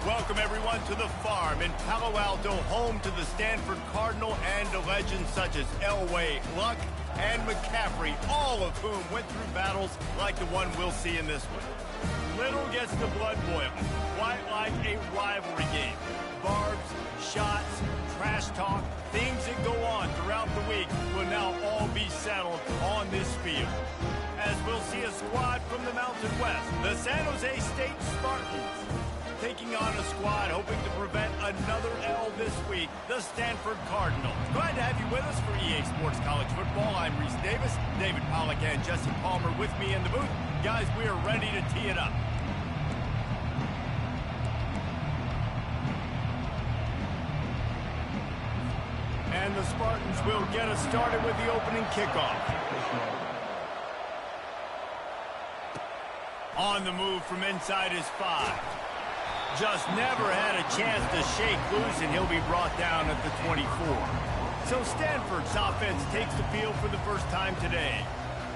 Welcome, everyone, to the farm in Palo Alto, home to the Stanford Cardinal and to legends such as Elway, Luck, and McCaffrey, all of whom went through battles like the one we'll see in this one. Little gets the blood boiling, quite like a rivalry game. Barbs, shots, trash talk, things that go on throughout the week will now all be settled on this field. As we'll see a squad from the Mountain West, the San Jose State Spartans, taking on a squad hoping to prevent another L this week, the Stanford Cardinal. Glad to have you with us for EA Sports College Football. I'm Reese Davis, David Pollack and Jesse Palmer with me in the booth. Guys, we are ready to tee it up. And the Spartans will get us started with the opening kickoff. On the move from inside his 5. Just never had a chance to shake loose, and he'll be brought down at the 24. So Stanford's offense takes the field for the first time today.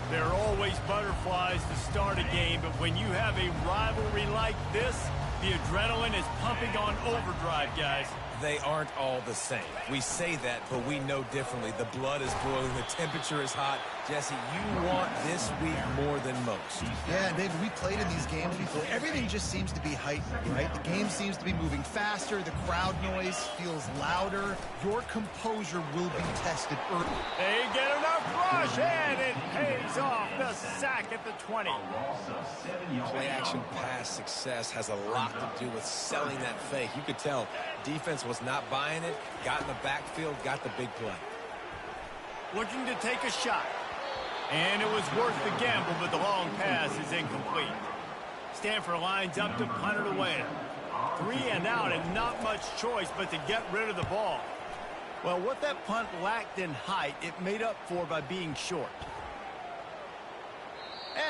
There are always butterflies to start a game, but when you have a rivalry like this, the adrenaline is pumping on overdrive, guys. They aren't all the same. We say that, but we know differently. The blood is boiling. The temperature is hot. Jesse, you want this week more than most. Yeah, David, we played in these games before. Everything just seems to be heightened, right? The game seems to be moving faster. The crowd noise feels louder. Your composure will be tested early. They get enough rush, and it pays off. The sack at the 20. Play-action pass success has a lot to do with selling that fake. You could tell defense was not buying it, got in the backfield, got the big play. Looking to take a shot. And it was worth the gamble, but the long pass is incomplete. Stanford lines up to punt it away. 3 and out, and not much choice but to get rid of the ball. Well, what that punt lacked in height, it made up for by being short.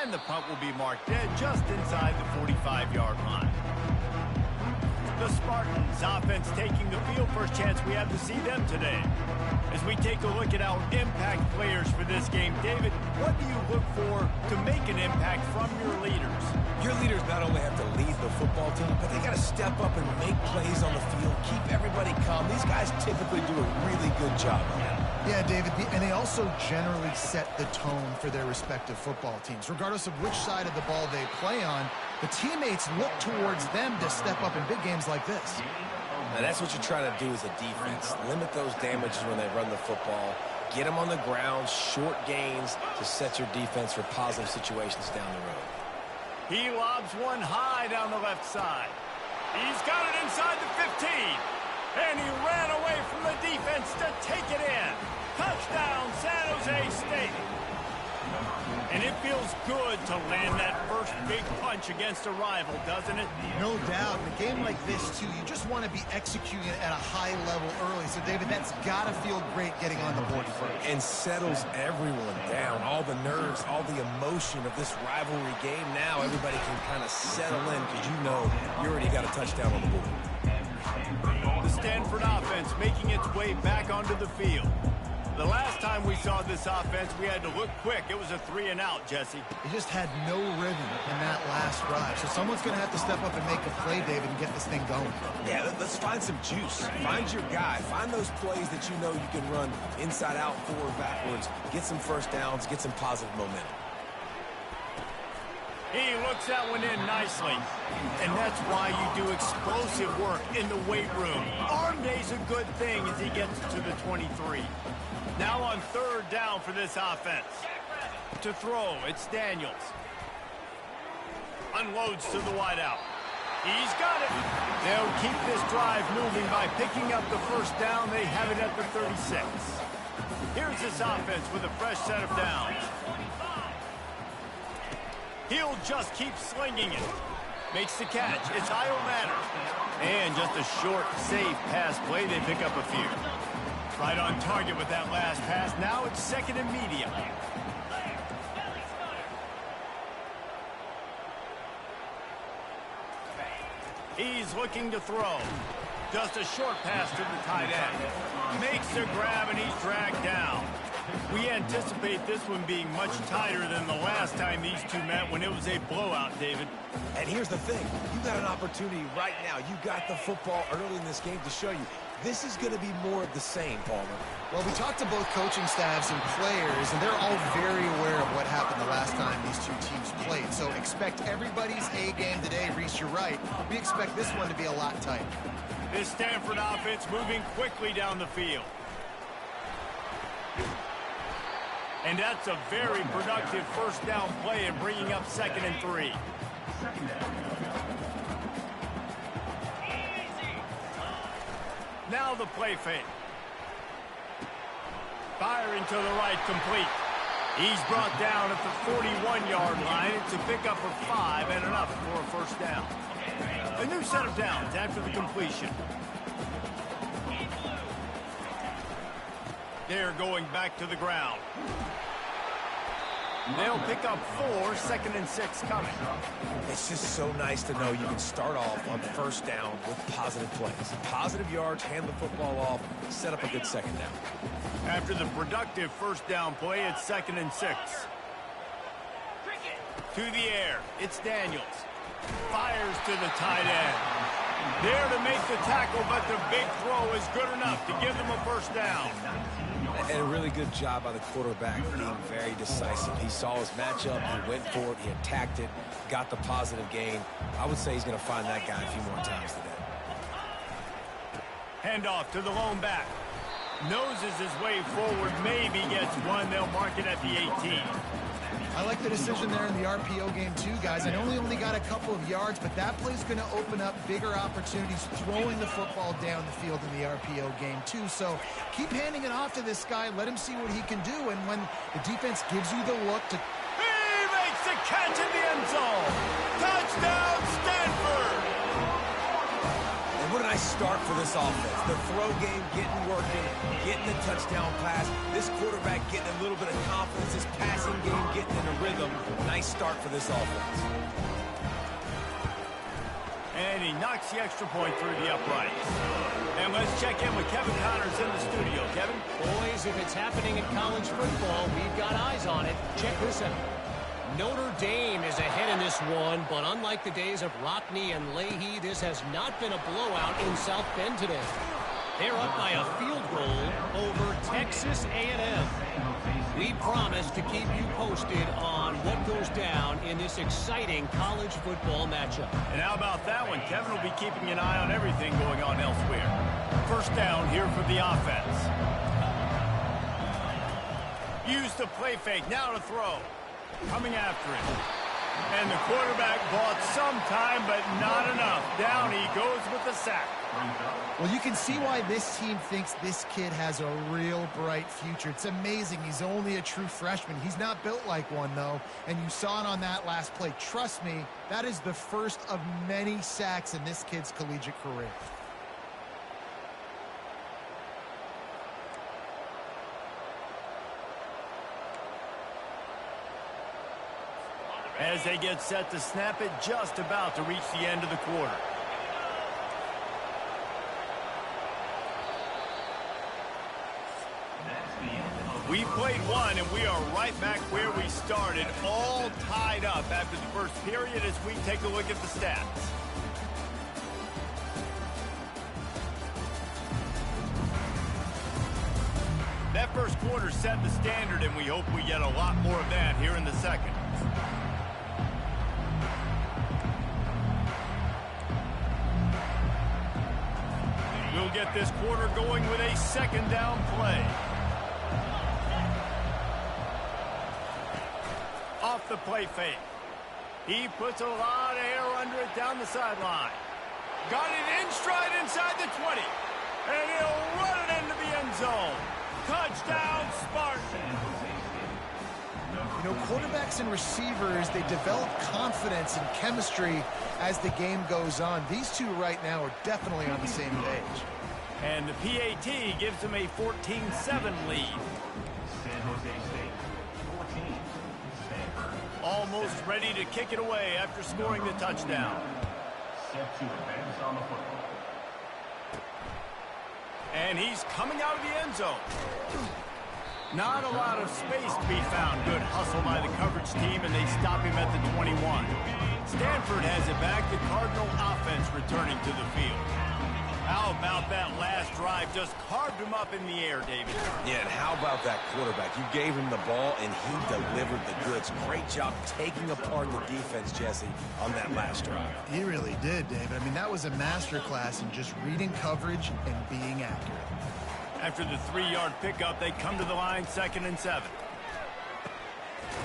And the punt will be marked dead just inside the 45-yard line. The Spartans offense taking the field. First chance we have to see them today. As we take a look at our impact players for this game, David, what do you look for to make an impact from your leaders? Your leaders not only have to lead the football team, but they got to step up and make plays on the field, keep everybody calm. These guys typically do a really good job of that. Yeah, David, and they also generally set the tone for their respective football teams. Regardless of which side of the ball they play on, the teammates look towards them to step up in big games like this. Now that's what you're trying to do as a defense. Limit those damages when they run the football. Get them on the ground, short gains to set your defense for positive situations down the road. He lobs one high down the left side. He's got it inside the 15. And he ran away from the defense to take it in. Touchdown, San Jose State. And it feels good to land that first big punch against a rival, doesn't it? No doubt. In a game like this, too, you just want to be executing it at a high level early. So, David, that's got to feel great getting on the board first. And settles everyone down. All the nerves, all the emotion of this rivalry game. Now everybody can kind of settle in because you know you already got a touchdown on the board. The Stanford offense making its way back onto the field. The last time we saw this offense, we had to look quick. It was a 3 and out, Jesse. They just had no rhythm in that last drive. So someone's going to have to step up and make a play, David, and get this thing going. Yeah, let's find some juice. Find your guy. Find those plays that you know you can run inside out, forward, backwards. Get some first downs. Get some positive momentum. He looks that one in nicely. And that's why you do explosive work in the weight room. Arm day's a good thing as he gets to the 23. Now on 3rd down for this offense. To throw, it's Daniels. Unloads to the wideout. He's got it. They'll keep this drive moving by picking up the first down. They have it at the 36. Here's this offense with a fresh set of downs. He'll just keep slinging it. Makes the catch. It's Io Manor. And just a short, safe pass play. They pick up a few. Right on target with that last pass. Now it's 2nd and medium. He's looking to throw. Just a short pass to the tight end. Makes the grab and he's dragged down. We anticipate this one being much tighter than the last time these two met when it was a blowout, David. And here's the thing. You got an opportunity right now. You got the football early in this game to show you. This is going to be more of the same, Palmer. Well, we talked to both coaching staffs and players, and they're all very aware of what happened the last time these two teams played. So expect everybody's A game today. Reese, you're right. We expect this one to be a lot tighter. This Stanford offense moving quickly down the field. And that's a very productive first down play and bringing up 2nd and 3. Now the play fake. Firing to the right, complete. He's brought down at the 41-yard line. It's a pickup of 5 and enough for a first down. A new set of downs after the completion. They're going back to the ground. They'll pick up 4, 2nd and 6 coming. It's just so nice to know you can start off on first down with positive plays. Positive yards, hand the football off, set up a good second down. After the productive first down play, it's 2nd and 6. To the air, it's Daniels. Fires to the tight end. There to make the tackle, but the big throw is good enough to give them a first down. And a really good job by the quarterback being very decisive. He saw his matchup, he went for it, he attacked it, got the positive gain. I would say he's going to find that guy a few more times today. Handoff to the lone back. Noses his way forward, maybe gets one. They'll mark it at the 18. I like the decision there in the RPO game too, guys. I know he only got a couple of yards, but that play's going to open up bigger opportunities throwing the football down the field in the RPO game too. So keep handing it off to this guy. Let him see what he can do. And when the defense gives you the look to... He makes the catch in the end zone. Touchdown, Stanford! And what a nice start for this offense. The throw game getting working, getting the touchdown pass. This quarterback getting a little bit of confidence. This passing game getting in a rhythm. Nice start for this offense. And he knocks the extra point through the uprights. And let's check in with Kevin Connors in the studio. Kevin? Boys, if it's happening in college football, we've got eyes on it. Check this out. Notre Dame is ahead in this one, but unlike the days of Rockne and Leahy, this has not been a blowout in South Bend today. They're up by a field goal over Texas A&M. We promise to keep you posted on what goes down in this exciting college football matchup. And how about that one? Kevin will be keeping an eye on everything going on elsewhere. First down here for the offense. Use the play fake, now to throw. Coming after it. And the quarterback bought some time, but not enough. Down he goes with the sack. Well, you can see why this team thinks this kid has a real bright future. It's amazing. He's only a true freshman. He's not built like one, though. And you saw it on that last play. Trust me, that is the first of many sacks in this kid's collegiate career. As they get set to snap it, just about to reach the end of the quarter. We played one, and we are right back where we started, all tied up after the first period as we take a look at the stats. That first quarter set the standard, and we hope we get a lot more of that here in the second. We'll get this quarter going with a second down play. Off the play fake. He puts a lot of air under it down the sideline. Got it in stride inside the 20. And he'll run it into the end zone. Touchdown, Spartans. You know, quarterbacks and receivers, they develop confidence and chemistry as the game goes on. These two right now are definitely on the same page. And the PAT gives them a 14-7 lead. Almost ready to kick it away after scoring the touchdown. And he's coming out of the end zone. Not a lot of space to be found. Good hustle by the coverage team, and they stop him at the 21. Stanford has it back. The Cardinal offense returning to the field. How about that last drive? Just carved him up in the air, David. Yeah, and how about that quarterback? You gave him the ball, and he delivered the goods. Great job taking apart the defense, Jesse, on that last drive. He really did, David. I mean, that was a masterclass in just reading coverage and being accurate. After the 3-yard pickup, they come to the line, 2nd and 7.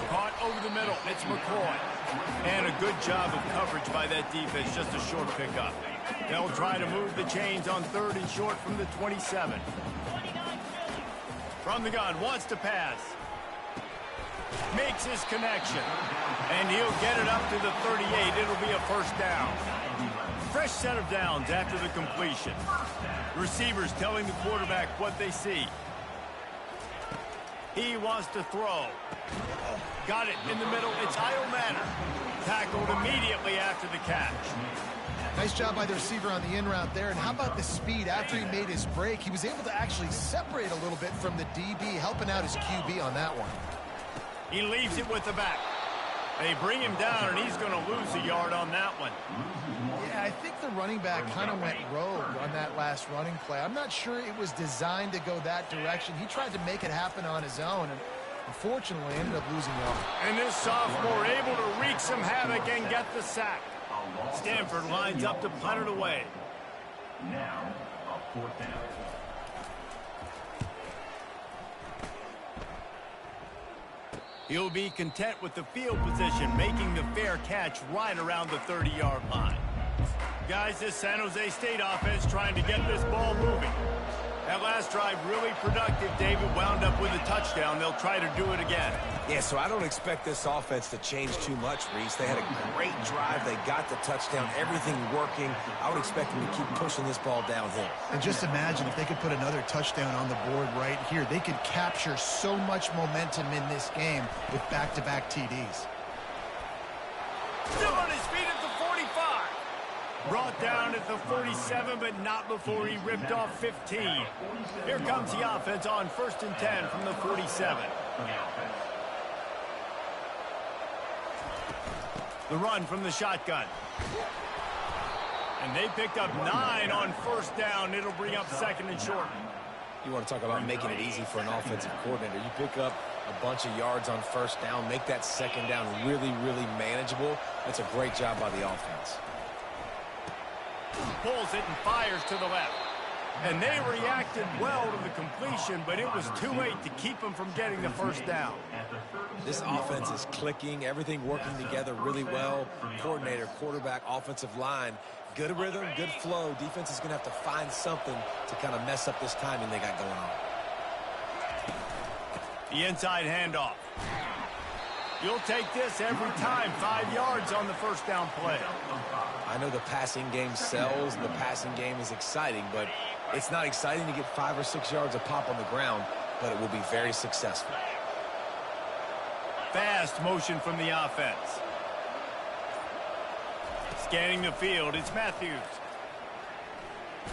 Caught over the middle. It's McCoy. And a good job of coverage by that defense. Just a short pickup. They'll try to move the chains on 3rd and short from the 27. From the gun, wants to pass. Makes his connection. And he'll get it up to the 38. It'll be a first down. Fresh set of downs after the completion. Receivers telling the quarterback what they see. He wants to throw. Got it in the middle. It's Kyle Manor. Tackled immediately after the catch. Nice job by the receiver on the in route there. And how about the speed? After he made his break, he was able to actually separate a little bit from the DB, helping out his QB on that one. He leaves it with the back. They bring him down, and he's going to lose a yard on that one. Yeah, I think the running back kind of went rogue on that last running play. I'm not sure it was designed to go that direction. He tried to make it happen on his own, and unfortunately ended up losing yard. And this sophomore able to wreak some havoc and get the sack. Stanford lines up to punt it away. Now, a 4th down. He'll be content with the field position, making the fair catch right around the 30-yard line. Guys, this San Jose State offense trying to get this ball moving. That last drive really productive. David wound up with a touchdown. They'll try to do it again. Yeah, so I don't expect this offense to change too much, Reese. They had a great drive. They got the touchdown, everything working. I would expect them to keep pushing this ball downhill. And just imagine if they could put another touchdown on the board right here. They could capture so much momentum in this game with back-to-back TDs. Still on his feet at the 45. Brought down at the 47, but not before he ripped off 15. Here comes the offense on 1st and 10 from the 47. The run from the shotgun. And they picked up 9 on 1st down. It'll bring up 2nd and short. You want to talk about making it easy for an offensive coordinator. You pick up a bunch of yards on 1st down, make that 2nd down really, really manageable. That's a great job by the offense. Pulls it and fires to the left. And they reacted well to the completion, but it was too late to keep them from getting the 1st down. This offense is clicking, everything working together really well. Coordinator, quarterback, offensive line, good rhythm, good flow. Defense is going to have to find something to kind of mess up this timing they got going on. The inside handoff. You'll take this every time. 5 yards on the 1st down play. I know the passing game sells, and the passing game is exciting, but it's not exciting to get 5 or 6 yards a pop on the ground, but it will be very successful. Fast motion from the offense. Scanning the field, it's Matthews.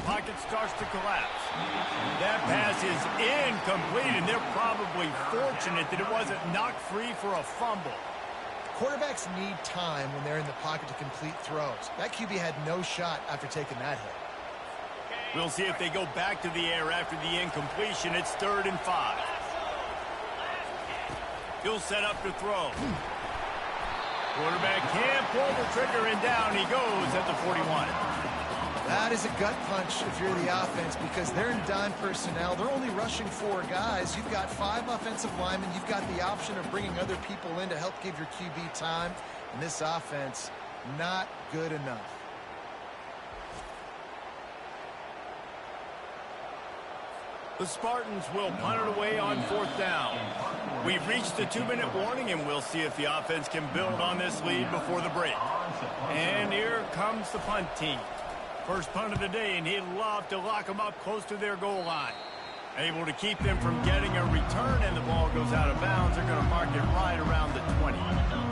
Pocket starts to collapse. That pass is incomplete, and they're probably fortunate that it wasn't knocked free for a fumble. Quarterbacks need time when they're in the pocket to complete throws. That QB had no shot after taking that hit. We'll see if they go back to the air after the incompletion. It's 3rd and 5. He'll set up to throw. Quarterback can't pull the trigger, and down he goes at the 41. That is a gut punch if you're the offense, because they're in dime personnel. They're only rushing 4 guys. You've got 5 offensive linemen. You've got the option of bringing other people in to help give your QB time. And this offense, not good enough. The Spartans will punt it away on 4th down. We've reached the 2-minute warning, and we'll see if the offense can build on this lead before the break. And here comes the punt team. First punt of the day, and he'd love to lock them up close to their goal line. Able to keep them from getting a return, and the ball goes out of bounds. They're going to mark it right around the 20.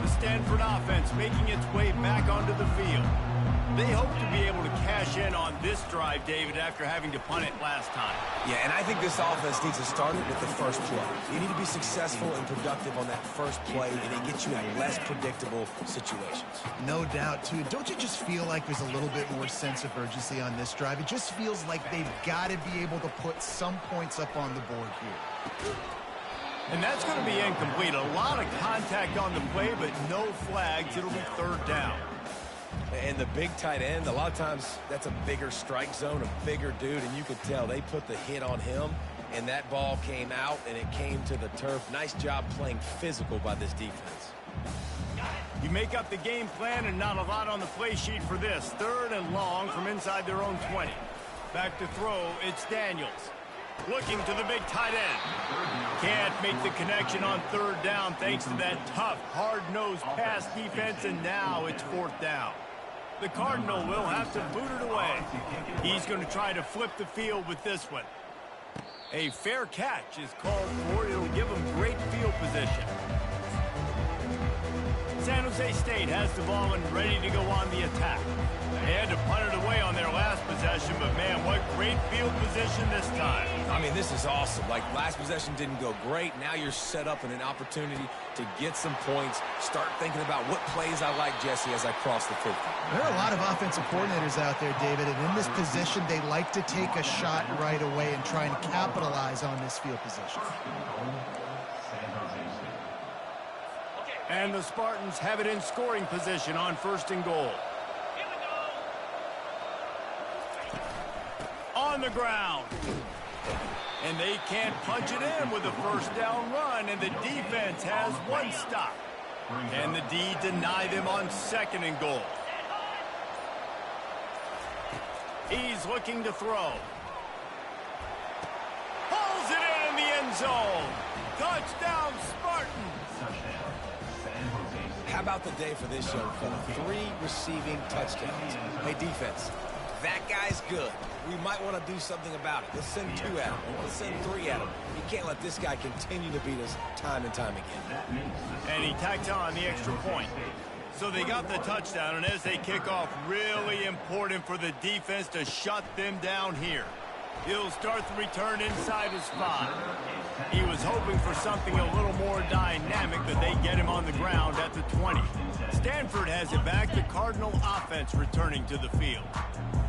The Stanford offense making its way back onto the field. They hope to be able to cash in on this drive, David, after having to punt it last time. Yeah, and I think this offense needs to start it with the first play. You need to be successful and productive on that first play, and it gets you in less predictable situations. No doubt, too. Don't you just feel like there's a little bit more sense of urgency on this drive? It just feels like they've got to be able to put some points up on the board here. And that's going to be incomplete. A lot of contact on the play, but no flags. It'll be third down. And the big tight end, a lot of times that's a bigger strike zone, a bigger dude, and you could tell they put the hit on him, and that ball came out, and it came to the turf. Nice job playing physical by this defense. You make up the game plan and not a lot on the play sheet for this. Third and long from inside their own 20. Back to throw, it's Daniels. Looking to the big tight end. Can't make the connection on third down thanks to that tough, hard-nosed pass defense, and now it's fourth down. The Cardinal will have to boot it away. He's going to try to flip the field with this one. A fair catch is called for. It'll give him great field position. San Jose State has the ball and ready to go on the attack. They had to punt it away on their last possession, but man, what great field position this time. I mean, this is awesome. Like, last possession didn't go great. Now you're set up in an opportunity to get some points. Start thinking about what plays I like, Jesse, as I cross the 50. There are a lot of offensive coordinators out there, David, and in this position, they like to take a shot right away and try and capitalize on this field position. And the Spartans have it in scoring position on first and goal. On the ground. And they can't punch it in with a first down run, and the defense has one stop. And the D deny them on second and goal. He's looking to throw. Pulls it in the end zone. Touchdown, Spartans. How about the day for this young fella? 3 receiving touchdowns. Hey, defense, that guy's good. We might want to do something about it. Let's send 2 at him. Let's send 3 at him. You can't let this guy continue to beat us time and time again. And he tacked on the extra point. So they got the touchdown, and as they kick off, really important for the defense to shut them down here. He'll start the return inside his 5. He was hoping for something a little more dynamic, but they get him on the ground at the 20. Stanford has it back. The Cardinal offense returning to the field.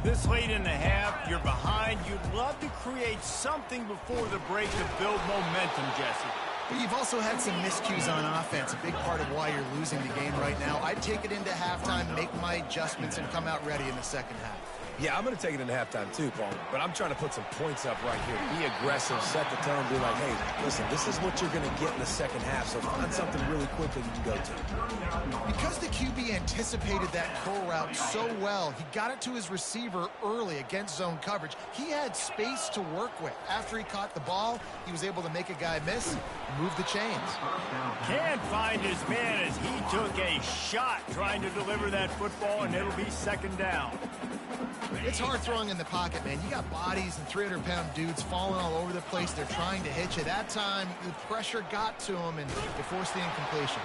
This late in the half, you're behind. You'd love to create something before the break to build momentum, Jesse. But you've also had some miscues on offense, a big part of why you're losing the game right now. I'd take it into halftime, make my adjustments, and come out ready in the second half. Yeah, I'm going to take it into halftime too, Paul. But I'm trying to put some points up right here. Be aggressive, set the tone, be like, hey, listen, this is what you're going to get in the second half, so find something really quickly you can go to. Because the QB anticipated that curl route so well, he got it to his receiver early against zone coverage. He had space to work with. After he caught the ball, he was able to make a guy miss, move the chains. Can't find his man as he took a shot trying to deliver that football, and it'll be second down. It's hard throwing in the pocket, man. You got bodies and 300-pound dudes falling all over the place. They're trying to hit you. That time, the pressure got to him, and it forced the incompletion.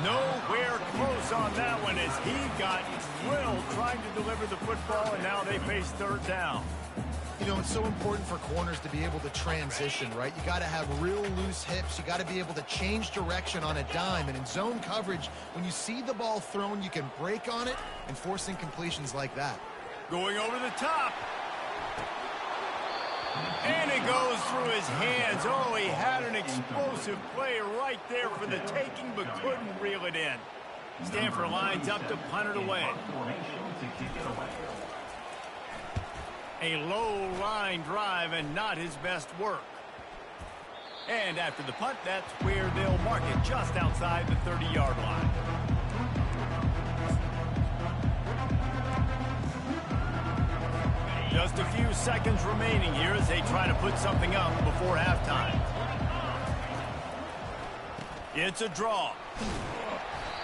Nowhere close on that one as he got drilled trying to deliver the football, and now they face third down. You know, it's so important for corners to be able to transition, right? You got to have real loose hips. You got to be able to change direction on a dime. And in zone coverage, when you see the ball thrown, you can break on it and force incompletions like that. Going over the top. And it goes through his hands. Oh, he had an explosive play right there for the taking, but couldn't reel it in. Stanford lines up to punt it away. A low line drive and not his best work. And after the punt, that's where they'll mark it, just outside the 30-yard line. Just a few seconds remaining here as they try to put something up before halftime. It's a draw.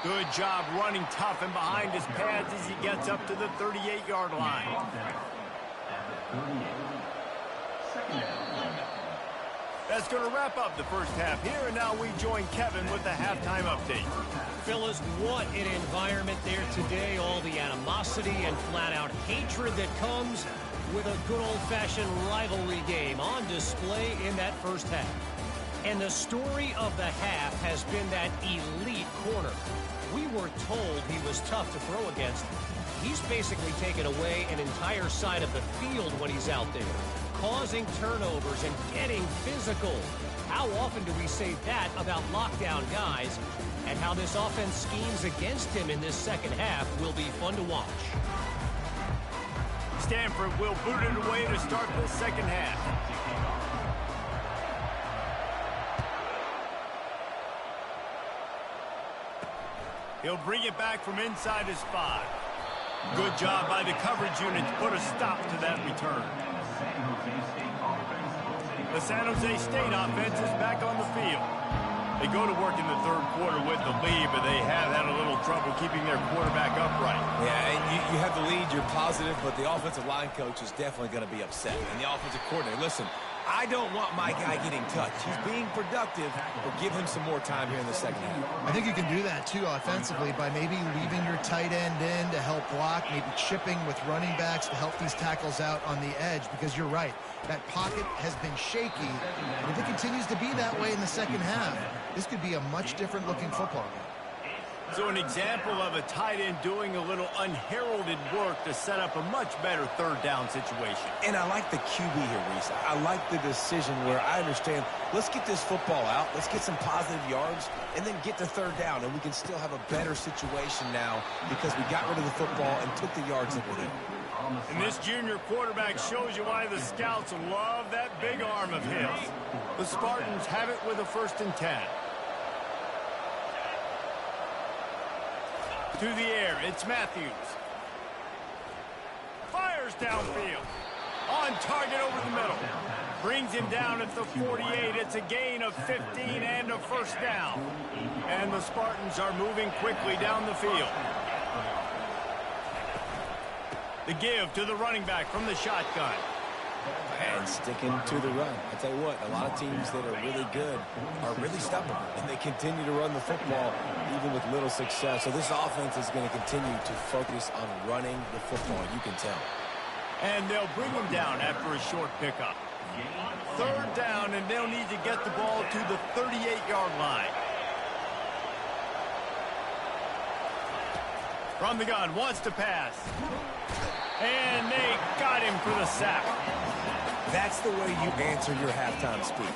Good job running tough and behind his pads as he gets up to the 38-yard line. That's going to wrap up the first half here, and now we join Kevin with the halftime update. Phyllis, what an environment there today. All the animosity and flat-out hatred that comes with a good old-fashioned rivalry game on display in that first half. And the story of the half has been that elite corner. We were told he was tough to throw against. He's basically taken away an entire side of the field when he's out there, causing turnovers and getting physical. How often do we say that about lockdown guys? And how this offense schemes against him in this second half will be fun to watch. Stanford will boot it away to start the second half. He'll bring it back from inside his 5. Good job by the coverage unit to put a stop to that return. The San Jose State offense is back on the field. They go to work in the third quarter with the lead, but they have had a little trouble keeping their quarterback upright. Yeah, and you have the lead, you're positive, but the offensive line coach is definitely going to be upset. And the offensive coordinator, listen, I don't want my guy getting touched. He's being productive, but give him some more time here in the second half. I think you can do that, too, offensively, by maybe leaving your tight end in to help block, maybe chipping with running backs to help these tackles out on the edge, because you're right. That pocket has been shaky, and if it continues to be that way in the second half, this could be a much different-looking football game. So an example of a tight end doing a little unheralded work to set up a much better third down situation. And I like the QB here, Reese. I like the decision where I understand, let's get this football out, let's get some positive yards, and then get to third down, and we can still have a better situation now because we got rid of the football and took the yards that were there. And this junior quarterback shows you why the scouts love that big arm of his. The Spartans have it with a 1st and 10. To the air, it's Matthews. Fires downfield. On target over the middle. Brings him down at the 48. It's a gain of 15 and a 1st down. And the Spartans are moving quickly down the field. The give to the running back from the shotgun. And sticking to the run. I tell you what, a lot of teams that are really good are really stubborn, and they continue to run the football even with little success. So this offense is going to continue to focus on running the football, you can tell. And they'll bring him down after a short pickup. 3rd down, and they'll need to get the ball to the 38-yard line. From the gun, wants to pass. And they got him for the sack. That's the way you answer your halftime speech.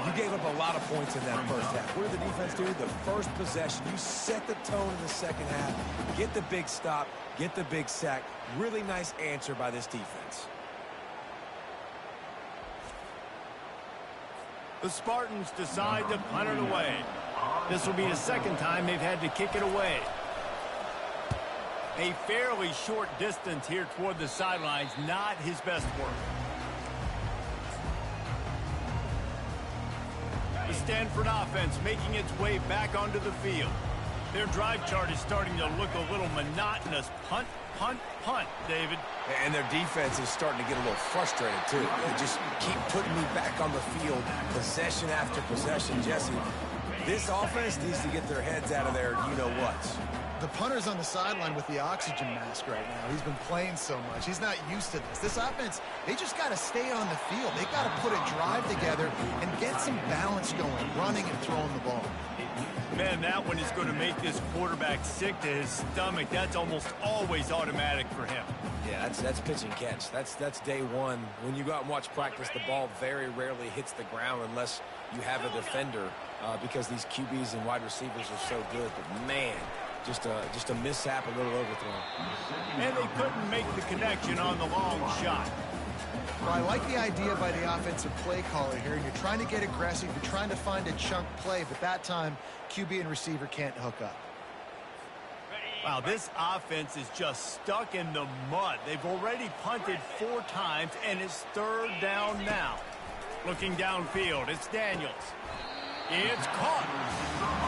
You gave up a lot of points in that first half. What did the defense do? The first possession, you set the tone in the second half. Get the big stop, get the big sack. Really nice answer by this defense. The Spartans decide to punt it away. This will be the 2nd time they've had to kick it away. A fairly short distance here toward the sidelines, not his best work. The Stanford offense making its way back onto the field. Their drive chart is starting to look a little monotonous. Punt, punt, punt, David. And their defense is starting to get a little frustrated, too. They just keep putting me back on the field, possession after possession. Jesse, this offense needs to get their heads out of there, you-know-what. The punter's on the sideline with the oxygen mask right now. He's been playing so much. He's not used to this. This offense, they just got to stay on the field. They got to put a drive together and get some balance going, running and throwing the ball. Man, that one is going to make this quarterback sick to his stomach. That's almost always automatic for him. Yeah, that's pitch and catch. That's day one. When you go out and watch practice, the ball very rarely hits the ground unless you have a defender because these QBs and wide receivers are so good. But, man, just a mishap, a little overthrown. And they couldn't make the connection on the long shot. Well, I like the idea by the offensive play caller here. You're trying to get aggressive. You're trying to find a chunk play, but that time, QB and receiver can't hook up. Wow, this offense is just stuck in the mud. They've already punted 4 times, and it's 3rd down now. Looking downfield, it's Daniels. It's caught.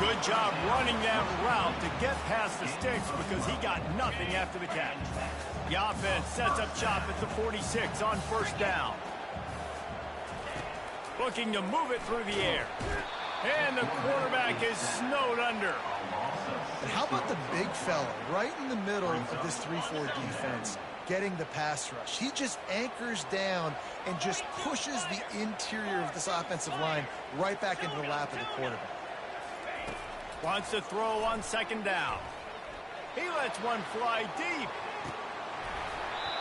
Good job running that route to get past the sticks because he got nothing after the catch. The offense sets up shop at the 46 on 1st down. Looking to move it through the air. And the quarterback is snowed under. And how about the big fella right in the middle of this 3-4 defense getting the pass rush? He just anchors down and just pushes the interior of this offensive line right back into the lap of the quarterback. Wants to throw on second down. He lets one fly deep.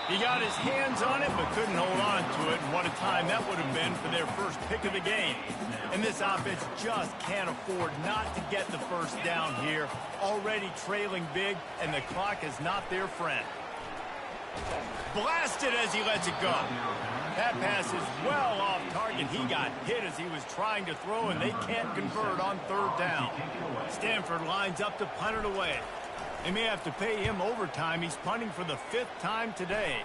He got his hands on it, but couldn't hold on to it. And what a time that would have been for their first pick of the game. And this offense just can't afford not to get the first down here. Already trailing big, and the clock is not their friend. Blasted as he lets it go. That pass is well off target. He got hit as he was trying to throw, and they can't convert on third down. Stanford lines up to punt it away. They may have to pay him overtime. He's punting for the 5th time today.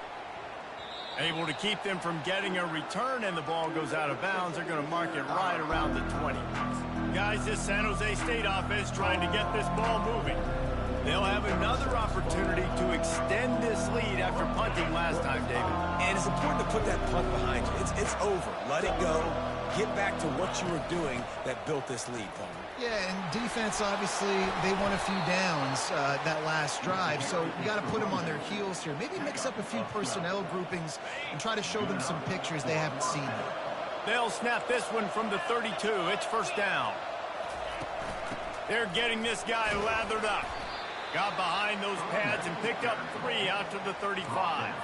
Able to keep them from getting a return, and the ball goes out of bounds. They're going to mark it right around the 20. Guys, this San Jose State offense trying to get this ball moving. They'll have another opportunity to extend this lead after punting last time, David. And it's important to put that punt behind you. It's over. Let it go. Get back to what you were doing that built this lead, Paul. Yeah, and defense, obviously, they won a few downs that last drive, so you got to put them on their heels here. Maybe mix up a few personnel groupings and try to show them some pictures they haven't seen yet. They'll snap this one from the 32. It's first down. They're getting this guy lathered up. Got behind those pads and picked up 3 out to the 35.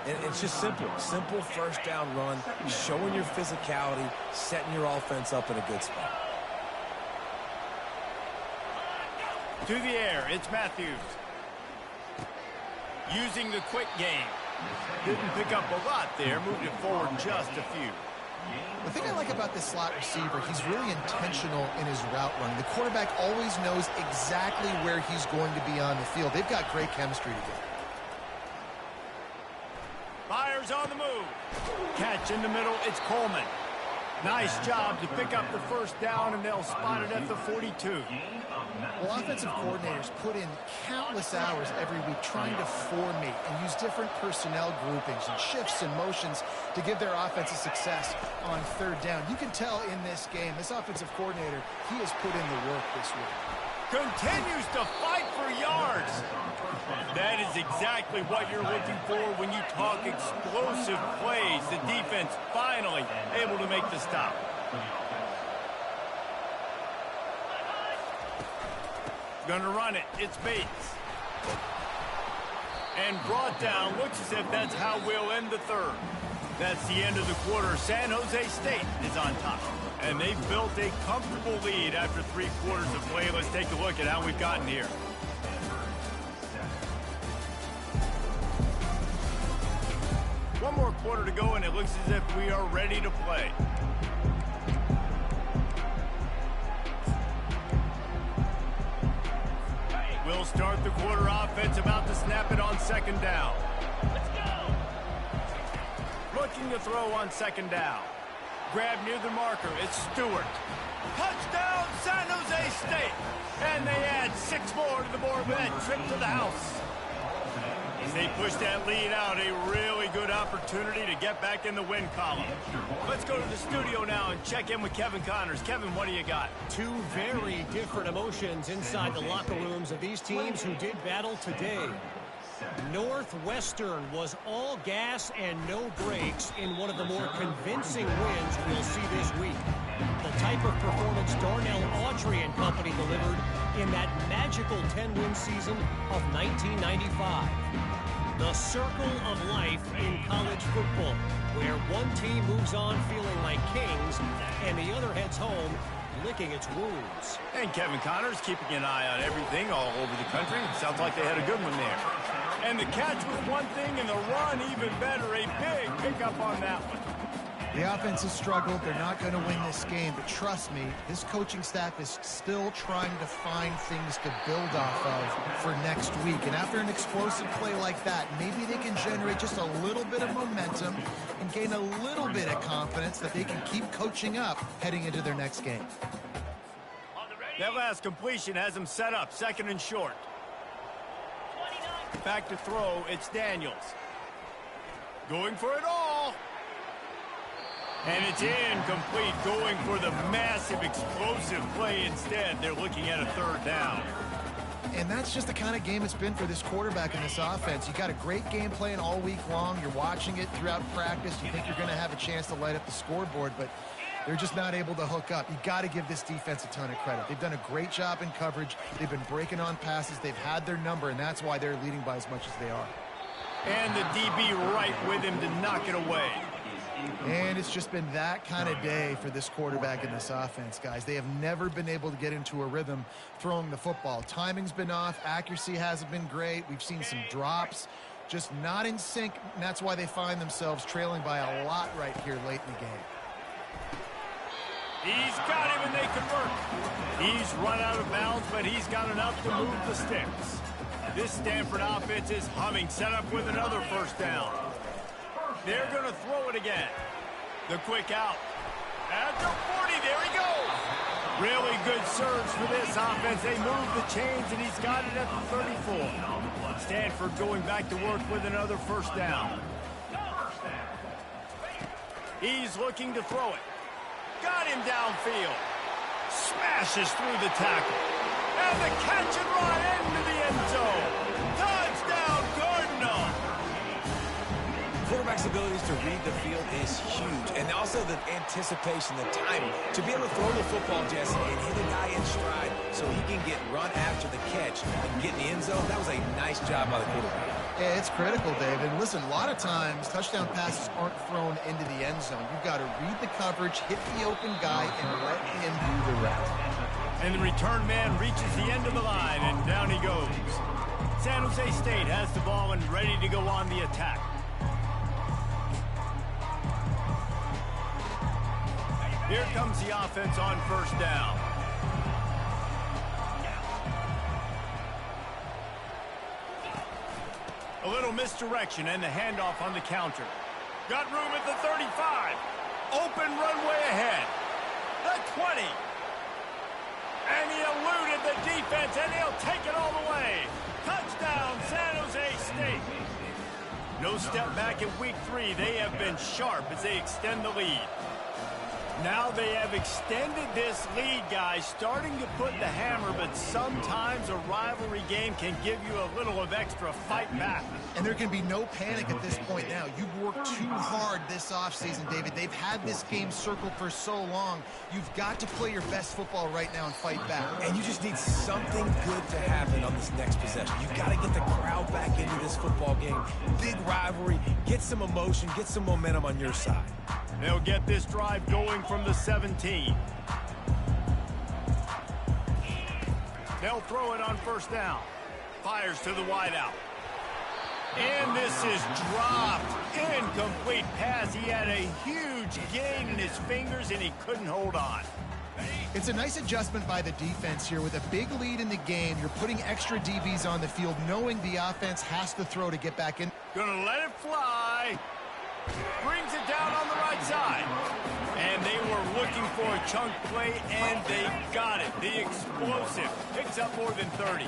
And it's just simple. Simple first down run, showing your physicality, setting your offense up in a good spot. To the air, it's Matthews. Using the quick game. Didn't pick up a lot there, moved it forward just a few. The thing I like about this slot receiver, he's really intentional in his route running. The quarterback always knows exactly where he's going to be on the field. They've got great chemistry together. Fires on the move. Catch in the middle, it's Coleman. Nice job to pick up the first down, and they'll spot it at the 42. Well, offensive coordinators put in countless hours every week trying to formate and use different personnel groupings and shifts and motions to give their offense a success on third down. You can tell in this game, this offensive coordinator, he has put in the work this week. Continues to fight for yards. That is exactly what you're looking for when you talk explosive plays. The defense finally able to make the stop. Gonna run it. It's Bates. And brought down. Looks as if that's how we'll end the third. That's the end of the quarter. San Jose State is on top. And they've built a comfortable lead after 3 quarters of play. Let's take a look at how we've gotten here. One more quarter to go, and it looks as if we are ready to play. We'll start the quarter offense, about to snap it on second down. Let's go! Looking to throw on second down. Grab near the marker. It's Stewart. Touchdown, San Jose State. And they add 6 more to the board with that trip to the house. They push that lead out. A really good opportunity to get back in the win column. Let's go to the studio now and check in with Kevin Connors. Kevin, what do you got? 2 very different emotions inside the locker rooms of these teams who did battle today. Northwestern was all gas and no brakes in one of the more convincing wins we'll see this week. The type of performance Darnell Autry and company delivered in that magical 10-win season of 1995. The circle of life in college football, where one team moves on feeling like kings and the other heads home licking its wounds. And Kevin Connors keeping an eye on everything all over the country. Sounds like they had a good one there. And the catch was one thing, and the run even better. A big pickup on that one. The offense has struggled. They're not going to win this game, but trust me, this coaching staff is still trying to find things to build off of for next week. And after an explosive play like that, maybe they can generate just a little bit of momentum and gain a little bit of confidence that they can keep coaching up heading into their next game. That last completion has them set up, second and short. Back to throw, it's Daniels. Going for it all. And it's incomplete, going for the massive explosive play instead. They're looking at a third down. And that's just the kind of game it's been for this quarterback in this offense. You got a great game plan all week long. You're watching it throughout practice. You think you're going to have a chance to light up the scoreboard, but they're just not able to hook up. You got to give this defense a ton of credit. They've done a great job in coverage. They've been breaking on passes. They've had their number, and that's why they're leading by as much as they are. And the DB right with him to knock it away. And it's just been that kind of day for this quarterback in this offense, guys. They have never been able to get into a rhythm throwing the football. Timing's been off. Accuracy hasn't been great. We've seen some drops. Just not in sync, and that's why they find themselves trailing by a lot right here late in the game. He's got him, and they convert. He's run out of bounds, but he's got enough to move the sticks. This Stanford offense is humming, set up with another first down. They're going to throw it again. The quick out. At the 40, there he goes. Really good surge for this offense. They move the chains, and he's got it at the 34. Stanford going back to work with another first down. He's looking to throw it. Got him downfield. Smashes through the tackle. And the catch and run into the end zone. Touchdown, Cardinal. Quarterback's abilities to read the field is huge, and also the anticipation, the timing. To be able to throw the football, Jesse, and hit a guy in stride so he can get run after the catch and get in the end zone, that was a nice job by the quarterback. Yeah, it's critical, Dave. And listen, a lot of times touchdown passes aren't thrown into the end zone. You've got to read the coverage, hit the open guy, and let him do the rest. And the return man reaches the end of the line, and down he goes. San Jose State has the ball and ready to go on the attack. Here comes the offense on first down. A little misdirection and the handoff on the counter. Got room at the 35. Open runway ahead. The 20. And he eluded the defense, and he'll take it all the way. Touchdown, San Jose State. No step back in week 3. They have been sharp as they extend the lead. Now they have extended this lead, guys, starting to put the hammer, but sometimes a rivalry game can give you a little of extra fight back. And there can be no panic at this point now. You've worked too hard this offseason, David. They've had this game circled for so long. You've got to play your best football right now and fight back. And you just need something good to happen on this next possession. You've got to get the crowd back into this football game. Big rivalry. Get some emotion. Get some momentum on your side. They'll get this drive going from the 17. They'll throw it on first down. Fires to the wideout. And this is dropped. Incomplete pass. He had a huge gain in his fingers, and he couldn't hold on. It's a nice adjustment by the defense here. With a big lead in the game, you're putting extra DBs on the field, knowing the offense has to throw to get back in. Gonna let it fly. Brings it down on the right side. And they were looking for a chunk play, and they got it. The explosive picks up more than 30.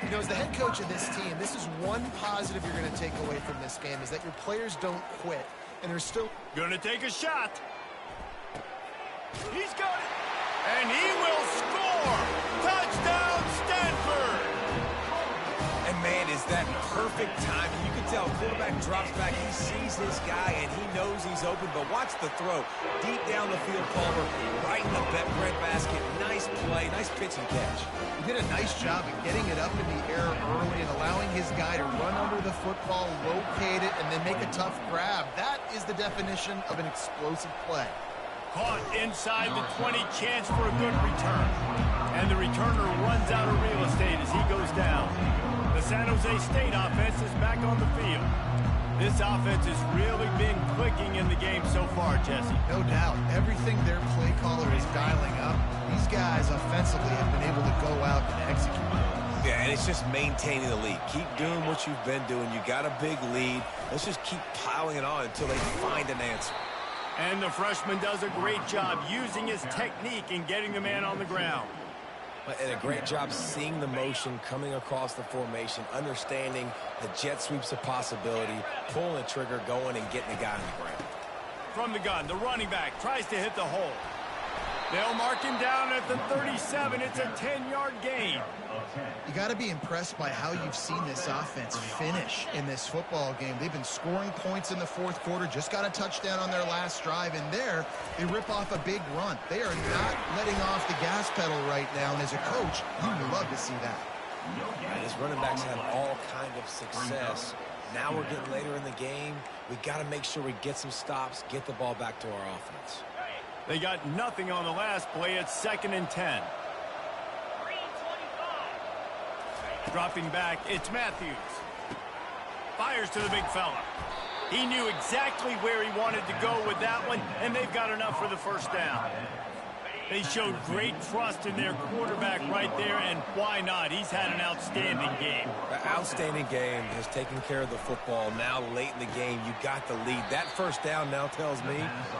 You know, as the head coach of this team, this is one positive you're going to take away from this game, is that your players don't quit, and they're still going to take a shot. He's got it. And he will score. Touchdown, Stanford. And, man, is that perfect timing. You can tell quarterback drops back. He sees his guy, and he knows he's open. But watch the throw. Deep down the field, Palmer, right in the bread basket. Nice play. Nice pitch and catch. He did a nice job of getting it up in the air early and allowing his guy to run under the football, locate it, and then make a tough grab. That is the definition of an explosive play. Caught inside the 20, chance for a good return. And the returner runs out of real estate as he goes down. The San Jose State offense is back on the field. This offense has really been clicking in the game so far, Jesse. No doubt. Everything their play caller is dialing up, these guys offensively have been able to go out and execute. Yeah, and it's just maintaining the lead. Keep doing what you've been doing. You got a big lead. Let's just keep piling it on until they find an answer. And the freshman does a great job using his technique and getting the man on the ground. And a great job seeing the motion coming across the formation, understanding the jet sweep's a possibility, pulling the trigger, going and getting the guy on the ground. From the gun, the running back tries to hit the hole. They'll mark him down at the 37. It's a 10-yard gain. You got to be impressed by how you've seen this offense finish in this football game. They've been scoring points in the fourth quarter, just got a touchdown on their last drive, and there they rip off a big run. They are not letting off the gas pedal right now, and as a coach, you love to see that. Right, his running backs have all kind of success. Now we're getting later in the game. We got to make sure we get some stops, get the ball back to our offense. They got nothing on the last play. It's 2nd and 10. Dropping back, it's Matthews. Fires to the big fella. He knew exactly where he wanted to go with that one, and they've got enough for the first down. They showed great trust in their quarterback right there, and why not? He's had an outstanding game. The outstanding game has taken care of the football. Now, late in the game, you got the lead. That first down now tells me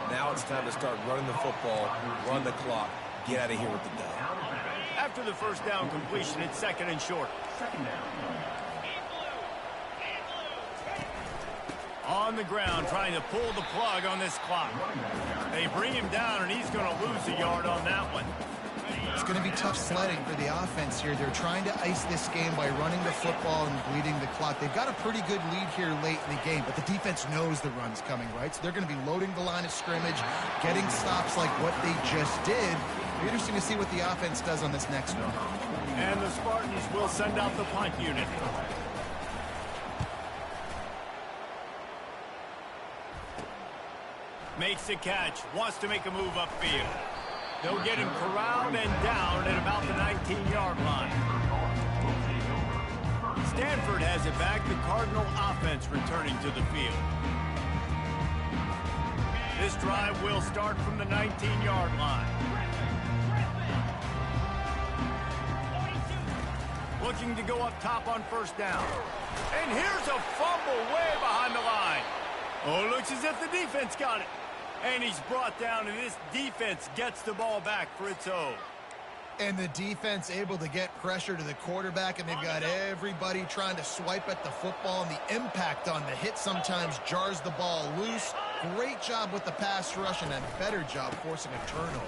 now it's time to start running the football, run the clock, get out of here with the dub. After the first down completion, it's 2nd and short. On the ground, trying to pull the plug on this clock. They bring him down, and he's going to lose a yard on that one. It's going to be tough sledding for the offense here. They're trying to ice this game by running the football and bleeding the clock. They've got a pretty good lead here late in the game, but the defense knows the run's coming, right? So they're going to be loading the line of scrimmage, getting stops like what they just did. It'll be interesting to see what the offense does on this next one. And the Spartans will send out the punt unit. Makes the catch, wants to make a move upfield. They'll get him corralled and down at about the 19-yard line. Stanford has it back, the Cardinal offense returning to the field. This drive will start from the 19-yard line. Looking to go up top on first down. And here's a fumble way behind the line. Oh, looks as if the defense got it. And he's brought down, and this defense gets the ball back for its own. And the defense able to get pressure to the quarterback, and they've got everybody trying to swipe at the football, and the impact on the hit sometimes jars the ball loose. Great job with the pass rush, and a better job forcing a turnover.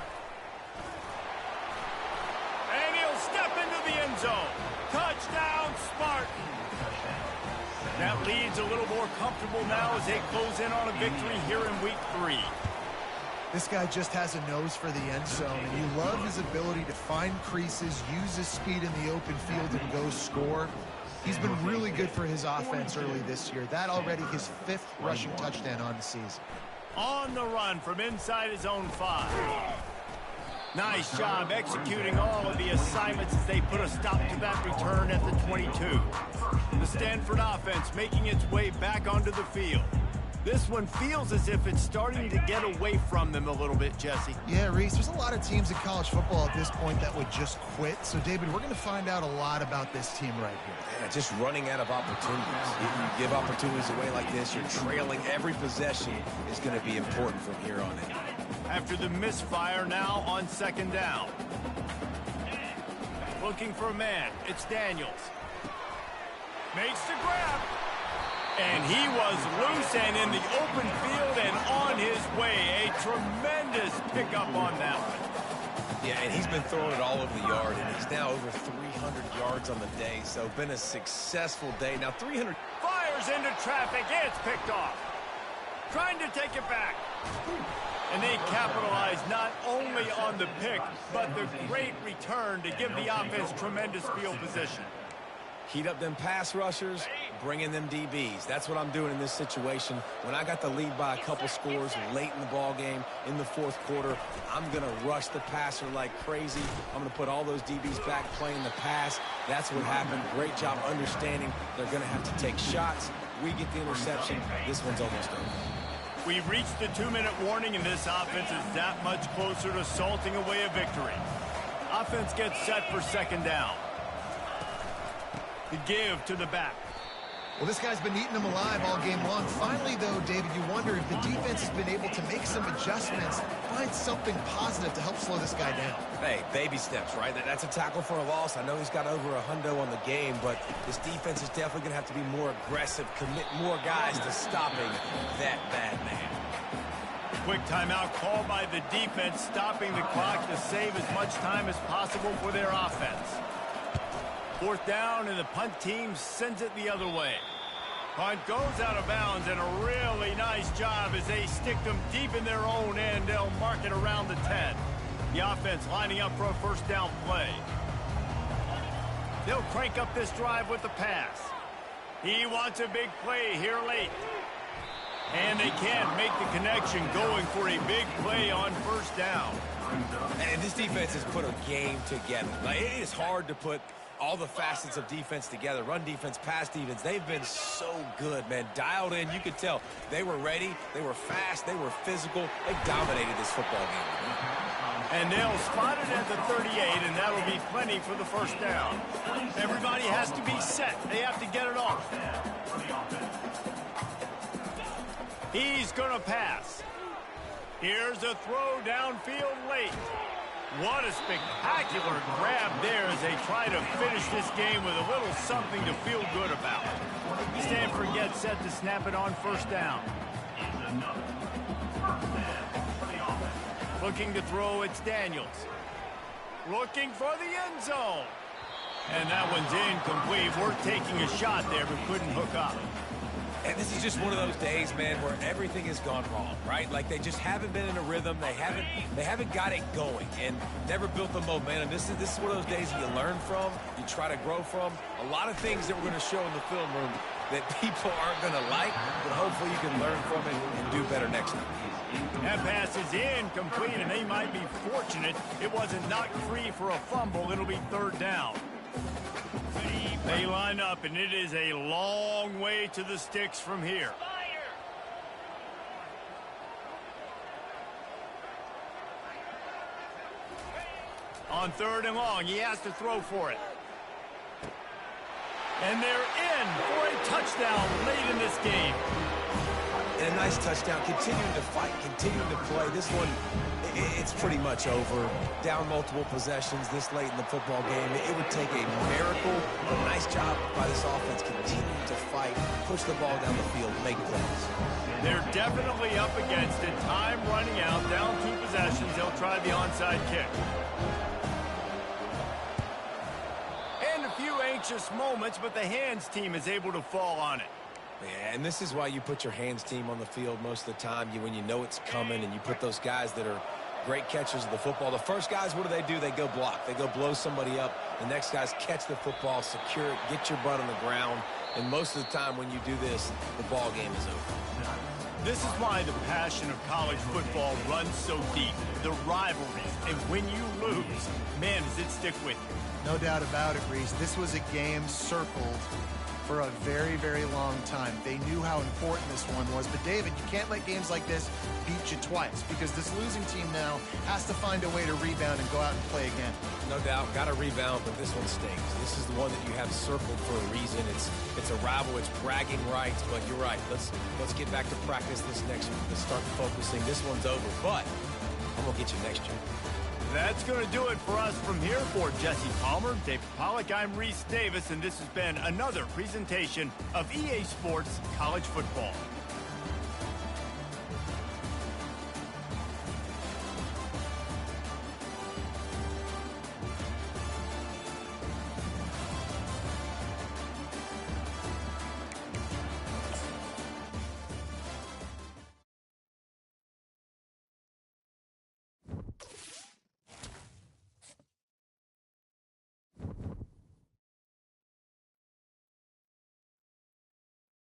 And he'll step into the end zone. Touchdown, Spartans. That lead's a little more comfortable now as they close in on a victory here in week 3. This guy just has a nose for the end zone, and you love his ability to find creases, use his speed in the open field, and go score. He's been really good for his offense early this year. That already his 5th rushing touchdown on the season. On the run from inside his own 5. Nice job executing all of the assignments as they put a stop to that return at the 22. The Stanford offense making its way back onto the field. This one feels as if it's starting to get away from them a little bit, Jesse. Yeah, Reese, there's a lot of teams in college football at this point that would just quit. So, David, we're going to find out a lot about this team right here. Yeah, just running out of opportunities. You give opportunities away like this, you're trailing. Every possession is going to be important from here on in. After the misfire, now on 2nd down. Looking for a man. It's Daniels. Makes the grab. And he was loose and in the open field and on his way. A tremendous pickup on that one. Yeah, and he's been throwing it all over the yard, and he's now over 300 yards on the day. So been a successful day. Now 300. Fires into traffic. It's picked off. Trying to take it back. And they capitalize not only on the pick, but the great return to give the offense tremendous field position. Heat up them pass rushers, bring in them DBs. That's what I'm doing in this situation. When I got the lead by a couple scores late in the ball game, in the fourth quarter, I'm going to rush the passer like crazy. I'm going to put all those DBs back playing the pass. That's what happened. Great job understanding they're going to have to take shots. We get the interception. This one's almost over. We've reached the 2-minute warning, and this offense is that much closer to salting away a victory. Offense gets set for 2nd down. The give to the back. Well, this guy's been eating them alive all game long. Finally, though, David, you wonder if the defense has been able to make some adjustments, find something positive to help slow this guy down. Hey, baby steps, right? That's a tackle for a loss. I know he's got over $100 on the game, but this defense is definitely going to have to be more aggressive, commit more guys to stopping that bad man. Quick timeout called by the defense, stopping the clock to save as much time as possible for their offense. Fourth down, and the punt team sends it the other way. Punt goes out of bounds, and a really nice job as they stick them deep in their own end. They'll mark it around the 10. The offense lining up for a first down play. They'll crank up this drive with the pass. He wants a big play here late. And they can't make the connection, going for a big play on first down. And this defense has put a game together. Like, it is hard to put all the facets of defense together. Run defense, pass defense. They've been so good, man. Dialed in. You could tell they were ready. They were fast. They were physical. They dominated this football game. And they'll spot it at the 38, and that'll be plenty for the first down. Everybody has to be set. They have to get it off. He's going to pass. Here's a throw downfield late. What a spectacular grab there as they try to finish this game with a little something to feel good about. Stanford gets set to snap it on first down. Looking to throw, it's Daniels. Looking for the end zone. And that one's incomplete. We're taking a shot there, but couldn't hook up. And this is just one of those days, man, where everything has gone wrong, right? Like, they just haven't been in a rhythm. They haven't got it going and never built the momentum. This is one of those days you learn from, you try to grow from. A lot of things that we're going to show in the film room that people aren't going to like, but hopefully you can learn from it and do better next time. That pass is incomplete, and they might be fortunate it wasn't knocked free for a fumble. It'll be third down. They line up, and it is a long way to the sticks from here. On third and long, he has to throw for it. And they're in for a touchdown late in this game. And a nice touchdown, continuing to fight, continuing to play. This one, it's pretty much over. Down multiple possessions this late in the football game. It would take a miracle, a nice job by this offense continuing to fight, push the ball down the field, make plays. They're definitely up against it. Time running out, down 2 possessions. They'll try the onside kick. And a few anxious moments, but the hands team is able to fall on it. Yeah, and this is why you put your hands team on the field most of the time. When you know it's coming, and you put those guys that are great catchers of the football. The first guys, what do? They go block. They go blow somebody up. The next guys catch the football, secure it, get your butt on the ground. And most of the time when you do this, the ball game is over. This is why the passion of college football runs so deep. The rivalries, and when you lose, man, does it stick with you. No doubt about it, Reese. This was a game circled for a very, very long time. They knew how important this one was. But, David, you can't let games like this beat you twice, because this losing team now has to find a way to rebound and go out and play again. No doubt, got to rebound, but this one stings. This is the one that you have circled for a reason. It's a rival. It's bragging rights, but you're right. Let's get back to practice this next week. Let's start focusing. This one's over, but I'm going to get you next year. That's going to do it for us from here. For Jesse Palmer, David Pollack, I'm Reese Davis, and this has been another presentation of EA Sports College Football.